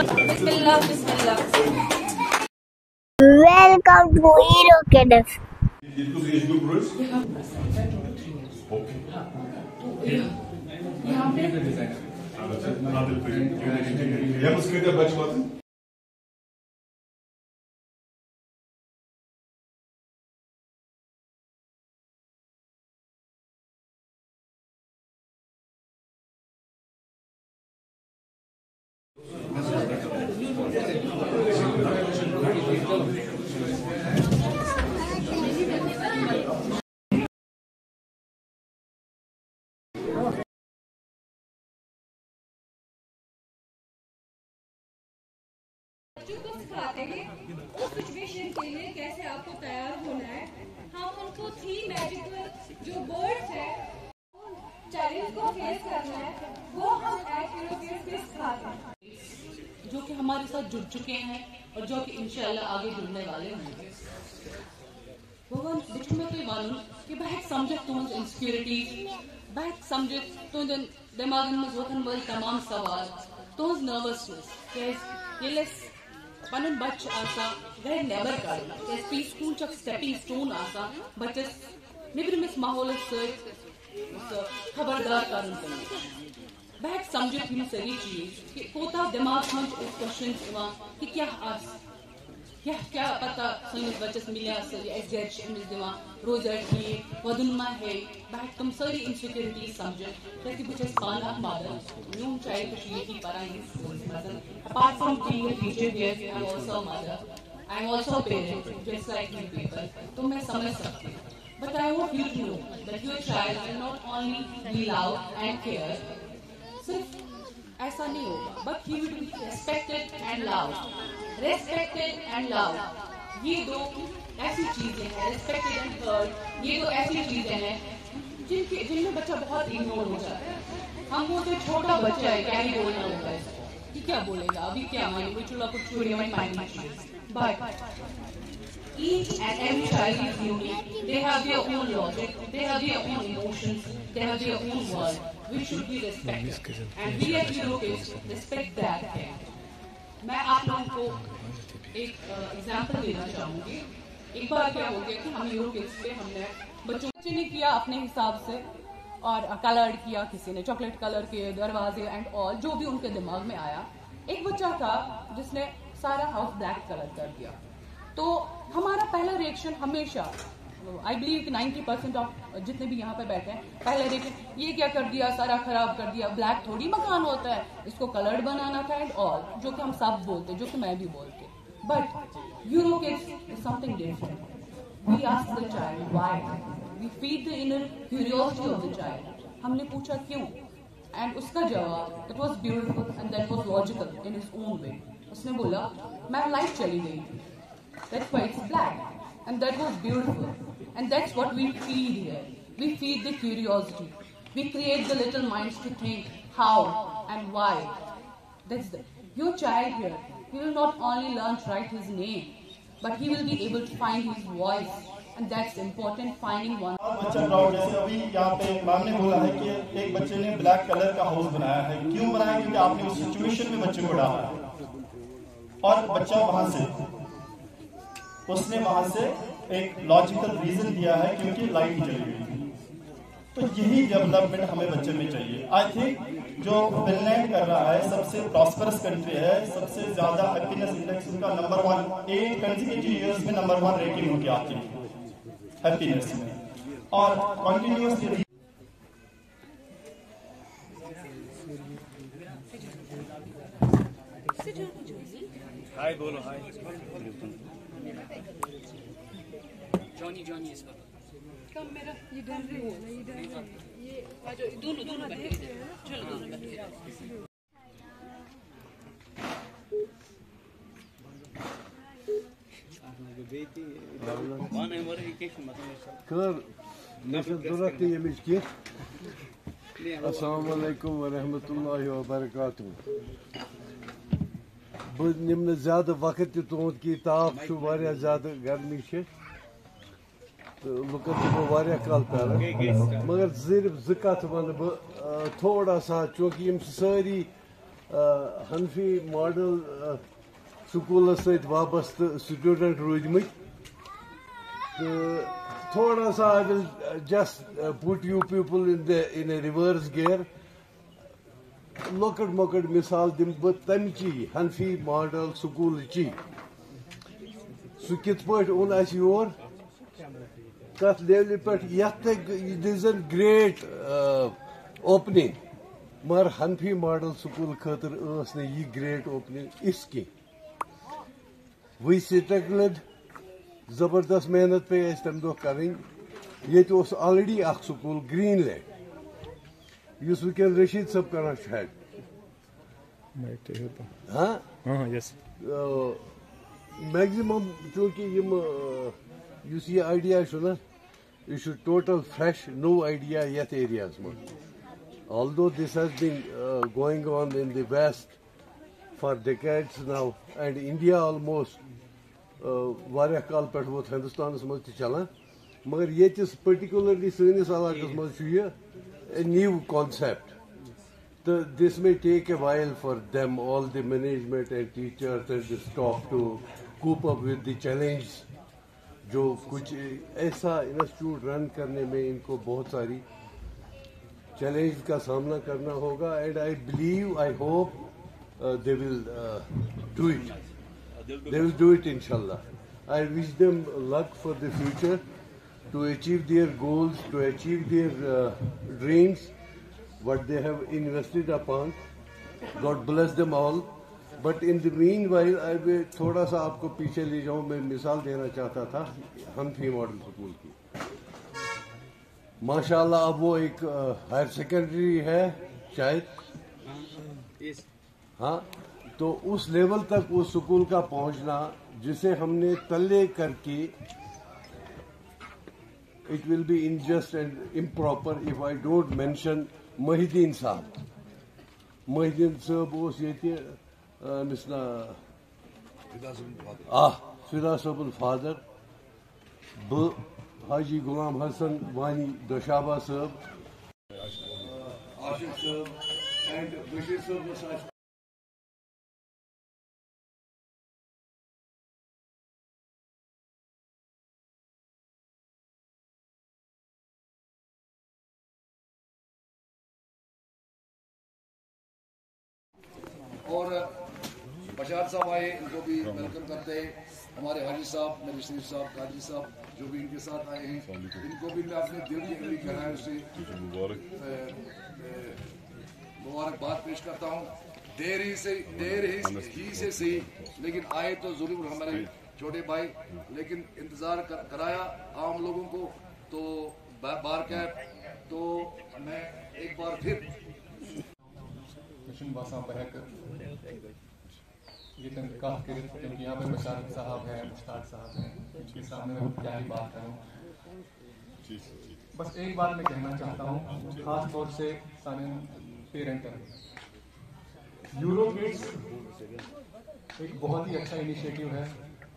Bismillah Bismillah. Welcome to Hero Academy. बच्चों को सिखाते हैं उस सिचुएशन के लिए कैसे आपको तैयार होना है। हम उनको 3 मैजिकल जो वर्ड्स है चैलेंज को फेस करना है, वो हम एक्टिविटीज में सिखाते हैं जो कि हमारे साथ जुड़ चुके हैं और जो कि इंशाल्लाह आगे जुड़ने वाले होंगे। भगवान बिचु में कोई मालूम कि बहक समझ तुम इनसिक्योरिटी बहक समझ तुम दिमाग में वतन वाल तमाम सवाल तुम नर्वसनेस ये पन बच आसा गए नेबर कर पी स्कूल चक स्टेपिंग स्टोन आसा बचस निब्रमिस माहौल खबरदार कर बहक समझ हम सारी चीज कि कोता दिमाग में क्वेश्चन कि क्या पता सैनिस बच्चस मिलिया एग्जैक्ट दिवान रोजा ठीक वदन मा है बहक तुम सारी इनसिक्योरिटी समझ कि बहुत पान मदर मीन चाइल्ड यही पान apart from being a teacher yes I am also a mother I am also a parent just like you people तो मैं समझ सकती हूँ but I want you to know that your child will not only be loud and care सिर्फ ऐसा नहीं होगा but he will be respected and loved ये दो ऐसी चीजें हैं respected and heard ये दो ऐसी चीजें हैं जिनमें बच्चा बहुत इग्नोर हो जाता है। हम वो जो छोटा बच्चा है क्या ही बोलना होगा इसको कि क्या बोलेगा अभी क्या मानेंगे चूल्हा को छोड़िए मैं mind but each and every child is unique. They have their own logic, they have their own emotions, they have their own world which should be respected and we as Hero Kids respect that thing. मैं आप लोगों को एक example देना चाहूंगी। एक बार क्या हो गया कि हम Hero Kids पे हमने बच्चे ने किया अपने हिसाब से और कलर किया, किसी ने चॉकलेट कलर किए दरवाजे एंड ऑल जो भी उनके दिमाग में आया। एक बच्चा था जिसने सारा हाउस ब्लैक कलर कर दिया। तो हमारा पहला रिएक्शन हमेशा आई बिलीव कि 90% ऑफ जितने भी यहाँ पे बैठे हैं पहला रिएक्शन ये क्या कर दिया, सारा खराब कर दिया, ब्लैक थोड़ी मकान होता है, इसको कलर्ड बनाना था एंड ऑल जो कि हम सब बोलते, जो कि मैं भी बोलती। But Hero Kids is something different. We ask the child why. We feed the inner curiosity of the child. हमने पूछा क्यों एंड उसका जवाब that was beautiful and that was logical in his own way. उसने बोला ma'am light चली गई थी, that's why it's black and that was beautiful and that's what we feed here. We feed the curiosity. We create the little minds to think how and why. That's your child here. He will not only learn to write his name but he will be able to find his voice. And that's important, finding one. बच्चा proud जैसे अभी यहाँ पे ma'am ने बोला है कि एक बच्चे ने ब्लैक कलर का हाउस बनाया है। क्यों बनाया? क्योंकि आपने उस सिचुएशन में बच्चे को डाला है और बच्चा उसने वहां से एक लॉजिकल रीजन दिया है क्योंकि लाइट चली गई थी। तो यही डेवलपमेंट हमें बच्चे में चाहिए। आई थिंक जो फिनलैंड कर रहा है सबसे प्रॉस्परस कंट्री है, सबसे ज्यादा हैप्पीनेस इंडेक्स उनका नंबर 1 8 कंसेक्यूटिव ईयर्स में नंबर 1 रेटिंग उनकी आती है हैप्पीनेस में और कंटिन्यूअसली। हाय बोलो हाय जॉनी इसका कम मेरा ये डर रही है ना, ये डर रही है ये दोनों बैठे चलो दोनों बैठे। अस्सलाम वालेकुम व रहमतुल्लाहि व बरकातुहू। बह निम ज्यादा वक्त तुंद की ताप ज्यादा गर्मी तो लुकन कल कर मगर सिर्फ वन बह थोड़ा सा चूंकि सारी हनफी मॉडल स्कूल सत वाबस्त स्टूडेंट रूदमत तो थोड़ा सा I will just put you people in a reverse gear लकट मकट मिसाल दिम बह तमची हनफी मॉडल स्कूल ची सह कित पे ओन अस योर कत लेवल पे दिस एन ग्रेट ओपनिंग मगर हनफी मॉडल स्कूल खतर यह ग्रेट ओपनिंग इस की वी स्ट्रगल्ड जबरदस्त मेहनत पे तम दो कर ये ऑलरेडी अख स्कूल ग्रीन लैंड युस वुकन रशीद सब कर हेड हाँ यस मैक्सिमम चूंकि यह आइडिया ना यह टोटल फ्रेश नो आइडिया ये एरियाज मज although this has been going on in the west for decades now and India almost वारिया काल पे वो हिंदुस्तान मज चलान मगर ये पर्टिकुलरली सैनिस इलाकस मज a new concept. This may take a while for them, all the management and teachers and the staff to cope up with the challenge. जो कुछ ऐसा इंस्टीट्यूट रन करने में इनको बहुत सारी चैलेंज का सामना करना होगा and I believe I hope they will do it इंशाल्लाह. I wish them luck for the future to achieve their goals, to achieve their dreams, what they have invested upon. God bless them all. But in the meanwhile, I will थोड़ा सा आपको पीछे ले जाऊँ. मैं मिसाल देना चाहता था हनफी मॉडल स्कूल की. माशाल्लाह अब वो एक हायर सेकेंडरी है शायद, हाँ, तो उस लेवल तक उस स्कूल का पहुंचना जिसे हमने तल्ले करके it will be unjust and improper if I don't mention Mahideen Saab. Mahideen Saab was yeti misna Fida Saabul father, Haji Ghulam Hassan Wani Doshaba Saab, Ashif Saab and Bashir Saab was और बशार साहब आए, इनको भी welcome करते हैं. हमारे हाजी साहब, मेरे शरीफ साहब, कादरी साहब जो भी इनके साथ आए हैं, इनको भी मैं अपने दिल की गहरी गहराइयों से मुबारकबाद पेश करता हूँ. देर ही से सही लेकिन आए तो जरूर हमारे छोटे भाई, लेकिन इंतजार कराया आम लोगों को. तो बार कैप तो मैं एक बार फिर बासा बहक ये तनकाह के क्योंकि यहाँ पे बशारत साहब हैं, मुश्ताक साहब हैं, इनके सामने मैं क्या ही बात करूँ. बस एक बात मैं कहना चाहता हूँ, खास तौर से सारे पेरेंट यूरोकिड्स एक बहुत ही अच्छा इनिशिएटिव है.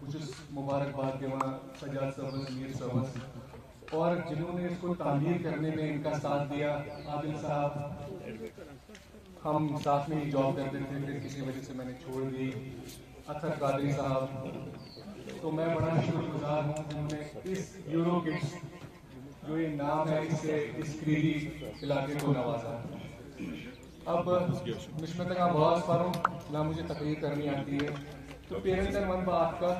कुछ मुबारकबाद देवा सजाद सबस, मीर सबस और जिन्होंने इसको तामीर करने में इनका साथ दिया. आदिल साहब, हम साथ में ही जॉब करते थे, फिर किसी वजह से मैंने छोड़ दी. अतर कादरी साहब, तो मैं बड़ा शुक्रगुजार हूँ जिन्होंने इस यूरोकिड्स जो ये नाम है इससे इस क्रीडी इलाके को नवाजा. अब मिशमत का बहुत फारूं ना मुझे तकरीर करनी आती है, तो पेरेंट्स एंड मन बात का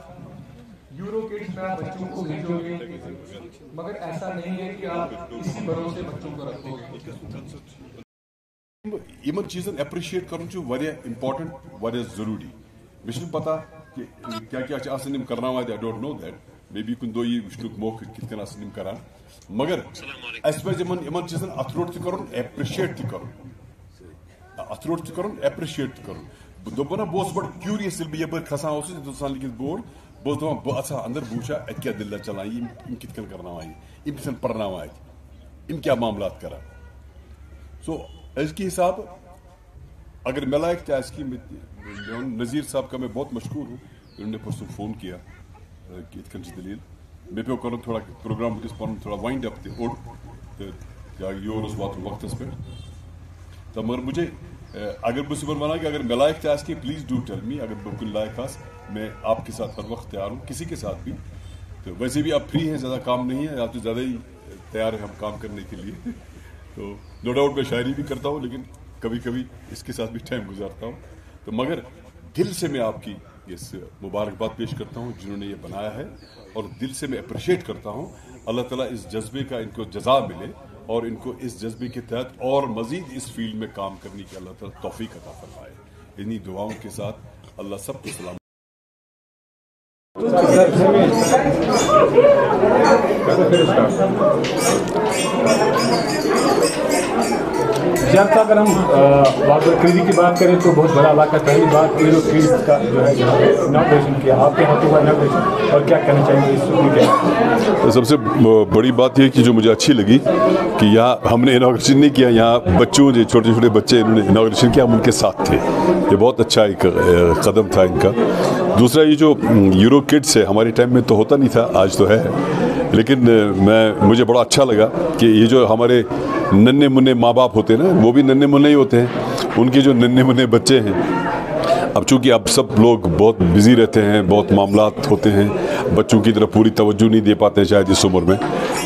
यूरोकिड्स में आप बच्चों को भेजोगे, मगर ऐसा नहीं है कि आप इसी भरोसे बच्चों को रखोगे. इन चीजन एप्रिशिएट कर इम्पोर्टेंट वारिया जरूरी. मे पता कि क्या क्या करना I don't know that, may be कुन दो यह वुचन मौके कित करान, मगर अस पे इन चीजन अथरोट कर एप्रिशिएट अथ रोट एप्रिशिएट कर. दोपन बहुत बड़ क्यूरियस बह यप खसान हिंदुस्तान लिखित बोर्ड बस दपान बह अा अंदर बह वुचा अत क्या दिल चलान, यम कित करना यम कित पर्ना यम क्या मामला करा. सो इसके हिसाब अगर मैं लायक था इसकी नज़ीर साहब का मैं बहुत मशहूर हूँ. उन्होंने परसों फ़ोन किया कि इतकन दलील मे पे कर थोड़ा प्रोग्राम पन थोड़ा वाइंड अप ओड तो योर वात वक्त पे. तो मगर मुझे अगर मुझसे बना कि अगर मैं लायक था इसके प्लीज़ डू टेल मी, अगर बिल्कुल लायक खास मैं आपके साथ हर वक्त तैयार हूँ, किसी के साथ भी। तो वैसे भी आप फ्री हैं, ज़्यादा काम नहीं है, आप तो ज़्यादा ही तैयार हैं हम काम करने के लिए। तो नो डाउट मैं शायरी भी करता हूँ, लेकिन कभी कभी इसके साथ भी टाइम गुजारता हूँ। तो मगर दिल से मैं आपकी इस मुबारकबाद पेश करता हूँ जिन्होंने ये बनाया है, और दिल से मैं अप्रिशिएट करता हूँ। अल्लाह ताला इस जज्बे का इनको जज़ा मिले और इनको इस जज्बे के तहत और मज़ीद इस फील्ड में काम करने की अल्लाह ताला तौफीक अता फरमाए। इन्हीं दुआओं के साथ अल्लाह सबको सलाम। जब तक अगर हम वाकई की बात करें तो बहुत बड़ा इलाका। पहली बात एयरोफील्ड का जो है इनॉग्रेशन किया, आपके हाथों का इनॉग्रेशन, और क्या कहना चाहेंगे इस के? तो सबसे बड़ी बात यह कि जो मुझे अच्छी लगी कि यहाँ हमने इनॉग्रेशन नहीं किया, यहाँ बच्चों जो छोटे छोटे बच्चे इन्होंने इनॉग्रेशन किया, हम उनके साथ थे। ये बहुत अच्छा एक कदम था इनका। दूसरा ये जो यूरो किड्स है, हमारे टाइम में तो होता नहीं था, आज तो है, लेकिन मुझे बड़ा अच्छा लगा कि ये जो हमारे नन्हे मुन्ने माँ बाप होते हैं ना, वो भी नन्हे मुन्ने ही होते हैं। उनके जो नन्हे मुन्ने बच्चे हैं, अब चूँकि अब सब लोग बहुत बिजी रहते हैं, बहुत मामलात होते हैं, बच्चों की तरफ पूरी तवज्जो नहीं दे पाते हैं शायद इस उम्र में,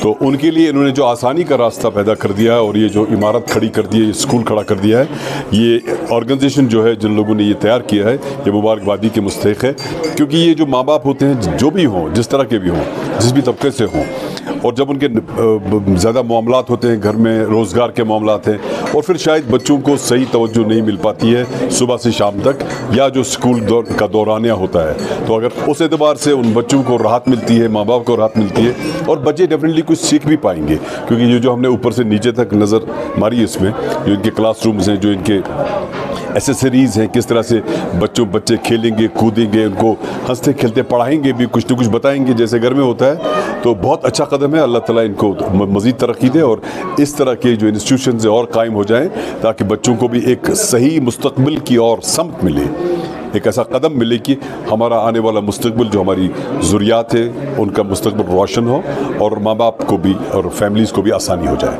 तो उनके लिए इन्होंने जो आसानी का रास्ता पैदा कर दिया है और ये जो इमारत खड़ी कर दी है, ये स्कूल खड़ा कर दिया है, ये ऑर्गेनाइजेशन जो है जिन लोगों ने ये तैयार किया है, ये मुबारकबादी के मुस्तहिक है। क्योंकि ये जो माँ बाप होते हैं, जो भी हों, जिस तरह के भी हों, जिस भी तबके से हों, और जब उनके ज़्यादा मामलात होते हैं, घर में रोज़गार के मामलात हैं, और फिर शायद बच्चों को सही तवज्जो नहीं मिल पाती है सुबह से शाम तक, या जो स्कूल का दौरानिया होता है, तो अगर उस एतबार से उन बच्चों को राहत मिलती है, माँ बाप को राहत मिलती है, और बच्चे डेफिनेटली कुछ सीख भी पाएंगे। क्योंकि ये जो हमने ऊपर से नीचे तक नज़र मारी इसमें, जो इनके क्लासरूम्स हैं, जो इनके एसेसरीज़ हैं, किस तरह से बच्चे खेलेंगे कूदेंगे, उनको हंसते खेलते पढ़ाएंगे भी, कुछ न कुछ बताएंगे जैसे घर में होता है, तो बहुत अच्छा कदम है। अल्लाह ताला इनको मज़ीद तरक्की दे और इस तरह के जो इंस्टीट्यूशंस और कायम हो जाएं, ताकि बच्चों को भी एक सही मुस्तकबिल की और समत मिले, एक ऐसा कदम मिले कि हमारा आने वाला मुस्तकबिल, जो हमारी ज़ुर्रियात है, उनका मुस्तकबिल रोशन हो और माँ बाप को भी और फैमिलीज़ को भी आसानी हो जाए।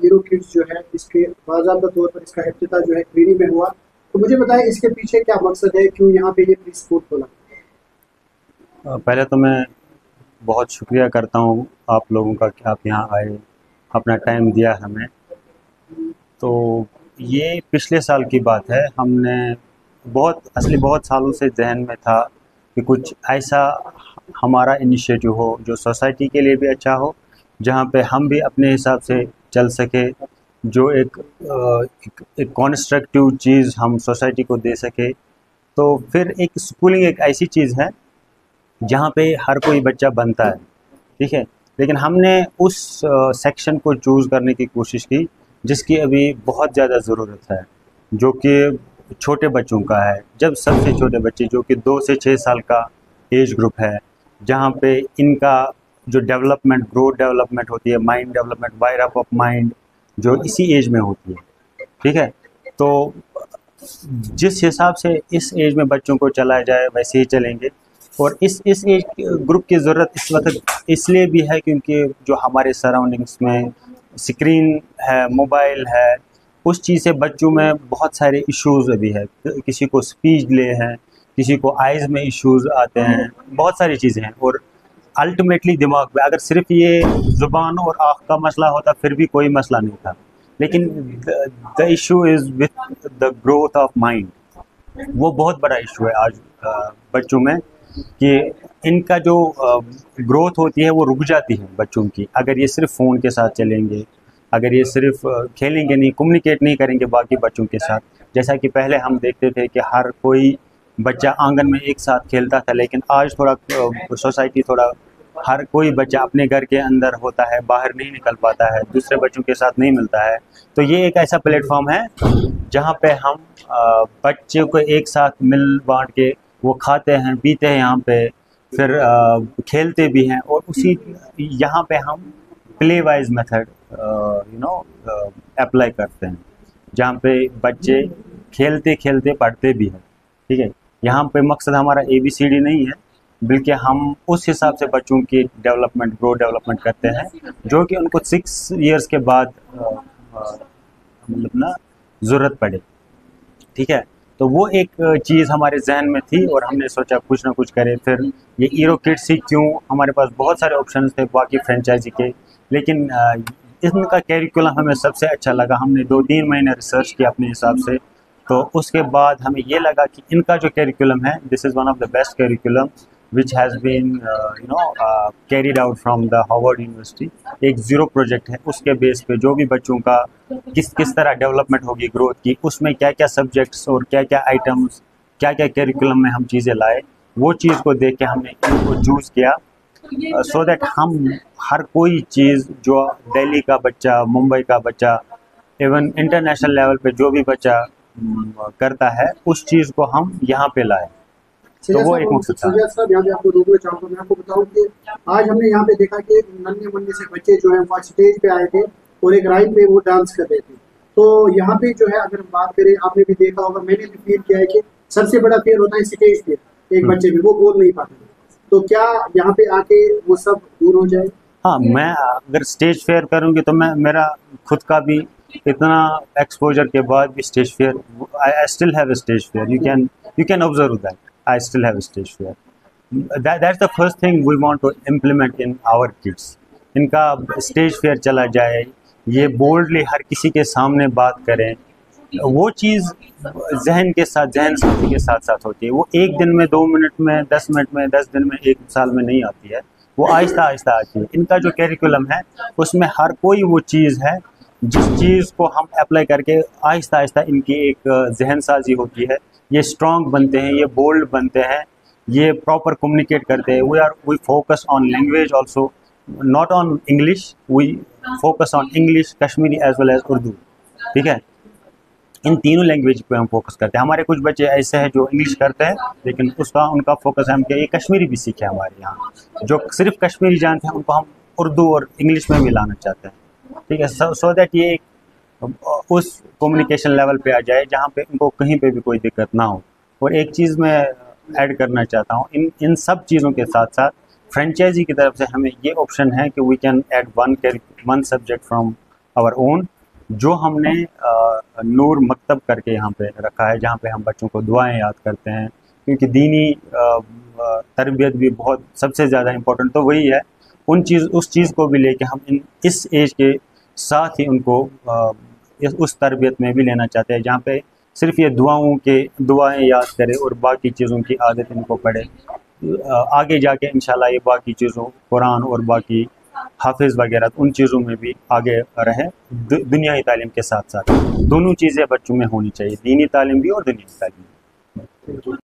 यूरो किड्स जो है, इसके बाज़ाब्ता तौर पर इसका इफ्तिताह जो है क्रीरी में हुआ, तो मुझे बताएं इसके पीछे क्या मकसद है, क्यों यहाँ पे ये प्री स्कूल खोला? पहले तो मैं बहुत शुक्रिया करता हूँ आप लोगों का कि आप यहाँ आए, अपना टाइम दिया हमें। तो ये पिछले साल की बात है, हमने बहुत सालों से जहन में था कि कुछ ऐसा हमारा इनिशिएटिव हो जो सोसाइटी के लिए भी अच्छा हो, जहाँ पे हम भी अपने हिसाब से चल सके, जो एक कॉन्स्ट्रक्टिव चीज़ हम सोसाइटी को दे सके। तो फिर एक स्कूलिंग एक ऐसी चीज़ है जहाँ पे हर कोई बच्चा बनता है, ठीक है, लेकिन हमने उस सेक्शन को चूज़ करने की कोशिश की जिसकी अभी बहुत ज़्यादा ज़रूरत है, जो कि छोटे बच्चों का है। जब सबसे छोटे बच्चे जो कि 2 से 6 साल का एज ग्रुप है, जहाँ पे इनका जो डेवलपमेंट, ग्रोथ डेवलपमेंट होती है, mind development, wire up of mind, जो इसी एज में होती है, ठीक है। तो जिस हिसाब से इस एज में बच्चों को चलाया जाए वैसे ही चलेंगे। और इस एज ग्रुप की ज़रूरत इस वक्त इसलिए भी है क्योंकि जो हमारे सराउंडिंग्स में स्क्रीन है, मोबाइल है, उस चीज़ से बच्चों में बहुत सारे इश्यूज़ अभी है। किसी को स्पीच डिले है, किसी को आइज़ में इश्यूज़ आते हैं, बहुत सारी चीज़ें हैं। और अल्टीमेटली दिमाग में अगर सिर्फ ये ज़ुबान और आँख का मसला होता फिर भी कोई मसला नहीं था, लेकिन the issue is with the growth of mind. वो बहुत बड़ा इशू है आज बच्चों में, कि इनका जो ग्रोथ होती है वो रुक जाती है बच्चों की, अगर ये सिर्फ फ़ोन के साथ चलेंगे, अगर ये सिर्फ खेलेंगे नहीं, कम्युनिकेट नहीं करेंगे बाकी बच्चों के साथ। जैसा कि पहले हम देखते थे कि हर कोई बच्चा आंगन में एक साथ खेलता था, लेकिन आज थोड़ा सोसाइटी थोड़ा हर कोई बच्चा अपने घर के अंदर होता है, बाहर नहीं निकल पाता है, दूसरे बच्चों के साथ नहीं मिलता है। तो ये एक ऐसा प्लेटफॉर्म है जहाँ पे हम बच्चों को एक साथ मिल बांट के वो खाते हैं, पीते हैं यहाँ पे, फिर खेलते भी हैं, और उसी यहाँ पे हम प्ले वाइज मेथड अप्लाई करते हैं, जहाँ पे बच्चे खेलते खेलते पढ़ते भी हैं, ठीक है। यहाँ पे मकसद हमारा ABCD नहीं है, बल्कि हम उस हिसाब से बच्चों की डेवलपमेंट, ग्रो डेवलपमेंट करते हैं, जो कि उनको 6 इयर्स के बाद मतलब ना ज़रूरत पड़े। ठीक है। तो वो एक चीज़ हमारे जहन में थी और हमने सोचा कुछ ना कुछ करें। फिर ये ईरो किड्स ही क्यों, हमारे पास बहुत सारे ऑप्शंस थे बाकी फ्रेंचाइजी के, लेकिन इनका कैरिकुलम हमें सबसे अच्छा लगा। हमने 2-3 महीने रिसर्च किया अपने हिसाब से, तो उसके बाद हमें ये लगा कि इनका जो कैरिकुलम है, this is one of the best curriculum which has been carried out from the Harvard University। एक ज़ीरो प्रोजेक्ट है, उसके बेस पे जो भी बच्चों का किस तरह डेवलपमेंट होगी ग्रोथ की, उसमें क्या क्या सब्जेक्ट्स और क्या क्या आइटम्स, क्या क्या कैरिकुलम में हम चीज़ें लाए, वो चीज़ को देख के हमने इनको चूज़ किया सो दैट हम हर कोई चीज़ जो दिल्ली का बच्चा, मुंबई का बच्चा, इवन इंटरनेशनल लेवल पे जो भी बच्चा करता है, उस चीज़ को हम यहाँ पे लाए। तो वो एक मकसद था। साहब यहाँ पे आपको रोकना चाहूँगा, मैं आपको बताऊँ कि आज हमने यहाँ पे देखा कि नन्हे मुन्ने से बच्चे जो है वो स्टेज पे आए थे और एक राइम पे वो डांस कर रहे थे। तो यहाँ पे जो है अगर हम बात करें, आपने भी देखा होगा, मैंने भी फील किया है कि सबसे बड़ा फेयर होता है स्टेज पे, एक बच्चे में वो बोल नहीं पाते। तो क्या यहाँ पे आके वो सब दूर हो जाए? हाँ, मैं अगर स्टेज फेयर करूँगी तो मैं, मेरा खुद का भी इतना एक्सपोजर के बाद भी stage fair, I still have a stage fair, you can observe that I still have a stage fear. That's the first thing we want to implement in our kids. इनका स्टेज फेयर चला जाए, ये boldly हर किसी के सामने बात करें, वो चीज़ जहन के साथ, जहन साथी के साथ साथ होती है। वो एक दिन में, 2 मिनट में, 10 मिनट में, 10 दिन में, 1 साल में नहीं आती है, वो आहिस्ता आहिस्ता आती है। इनका जो कैरिकुलम है उसमें हर कोई वो चीज़ है जिस चीज़ को हम अप्लाई करके आहिस्ता आहिस्ता इनकी एक जहन साजी होती है, ये स्ट्रॉन्ग बनते हैं, ये बोल्ड बनते हैं, ये प्रॉपर कम्युनिकेट करते हैं। We focus on language also, not on English, we focus on English, Kashmiri as well as Urdu, ठीक है। इन तीनों लैंग्वेज पे हम फोकस करते हैं। हमारे कुछ बच्चे ऐसे हैं जो इंग्लिश करते हैं, लेकिन उनका फोकस है हम कि ये कश्मीरी भी सीखे। हमारे यहाँ जो सिर्फ कश्मीरी जानते हैं उनको हम उर्दू और इंग्लिश में मिलाना चाहते हैं, ठीक है, सो दैट ये उस कम्युनिकेशन लेवल पे आ जाए जहाँ पे उनको कहीं पे भी कोई दिक्कत ना हो। और एक चीज़ मैं ऐड करना चाहता हूँ, इन सब चीज़ों के साथ साथ फ्रेंचाइजी की तरफ से हमें ये ऑप्शन है कि we can add one subject from our own, जो हमने नूर मकतब करके यहाँ पे रखा है, जहाँ पे हम बच्चों को दुआएं याद करते हैं, क्योंकि दीनी तरबियत भी बहुत सबसे ज़्यादा इम्पोर्टेंट तो वही है। उस चीज़ को भी लेके हम इस एज के साथ ही उनको उस तरबियत में भी लेना चाहते हैं, जहाँ पे सिर्फ ये दुआएं याद करें और बाकी चीज़ों की आदत इनको पड़े। आगे जाके इंशाल्लाह ये बाकी चीज़ों, कुरान और बाकी हाफिज़ वगैरह, उन चीज़ों में भी आगे रहें। दुनियाई तालीम के साथ साथ दोनों चीज़ें बच्चों में होनी चाहिए, दीनी तालीम भी और दुनियाई तालीम भी।